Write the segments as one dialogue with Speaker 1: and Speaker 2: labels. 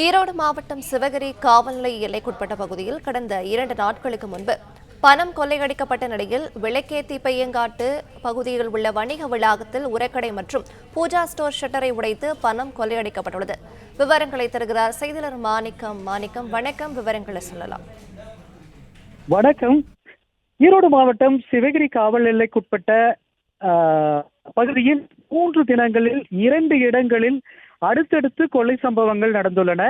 Speaker 1: ஈரோடு மாவட்டம் சிவகிரி காவல் நிலைய எல்லைக்குட்பட்ட பகுதியில் கடந்த 2 நாட்களுக்கு முன்பு பணம் கொள்ளையடிக்கப்பட்ட நிலையில் விளக்கேத்தி பையங்காட்டு பகுதியில் உள்ள வணிக வளாகத்தில் உரக்கடை மற்றும் பூஜா ஸ்டோர் ஷட்டரை உடைத்து பணம் கொள்ளையடிக்கப்பட்டுள்ளது. விவரங்களை தருகிறார் செய்தியாளர் மாணிக்கம். வணக்கம், விவரங்களை சொல்லலாம்.
Speaker 2: வணக்கம். ஈரோடு மாவட்டம் சிவகிரி காவல் எல்லைக்குட்பட்ட பகுதியில் 3 தினங்களில் 2 இடங்களில் அடுத்தடுத்து கொள்ளை சம்பவங்கள் நடந்துள்ளன.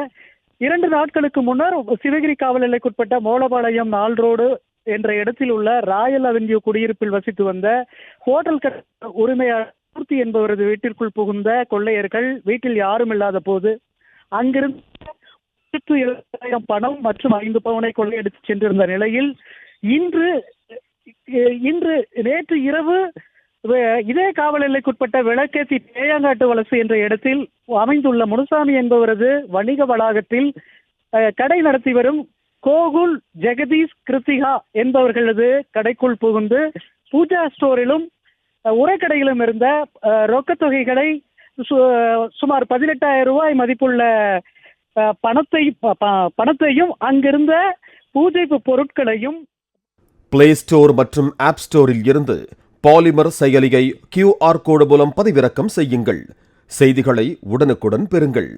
Speaker 2: 2 நாட்களுக்கு முன்னர் சிவகிரி காவல் எல்லைக்குட்பட்ட மோலபாளையம் 4 ரோடு என்ற இடத்தில் உள்ள ராயல் அவென்யூ குடியிருப்பில் வசித்து வந்த ஹோட்டல் உரிமையாளர் மூர்த்தி என்பவரது வீட்டிற்குள் புகுந்த கொள்ளையர்கள் வீட்டில் யாரும் இல்லாத போது அங்கிருந்து 70,000 பணம் மற்றும் 5 பவுனை கொள்ளையடித்து சென்றிருந்த நிலையில் நேற்று இரவு இதே காவல் எல்லைக்குட்பட்ட விளக்கேத்தி பேயங்காட்டு வலசு என்ற இடத்தில் அமைந்துள்ள முனுசாமி என்பவரது வணிக வளாகத்தில் கடை நடத்தி வரும் கோகுல், ஜெகதீஷ், கிருத்திகா என்பவர்களது கடைக்குள் புகுந்து பூஜா ஸ்டோரிலும் உரக்கடையிலும் இருந்த ரொக்க தொகைகளை சுமார் 18,000 ரூபாய் மதிப்புள்ள பணத்தையும் அங்கிருந்த பூஜை பொருட்களையும்
Speaker 3: பிளே ஸ்டோர் மற்றும் ஆப் ஸ்டோரில் இருந்து பாலிமர் செயலியை QR கோடு மூலம் பதிவிறக்கம் செய்யுங்கள். செய்திகளை உடனுக்குடன் பெறுங்கள்.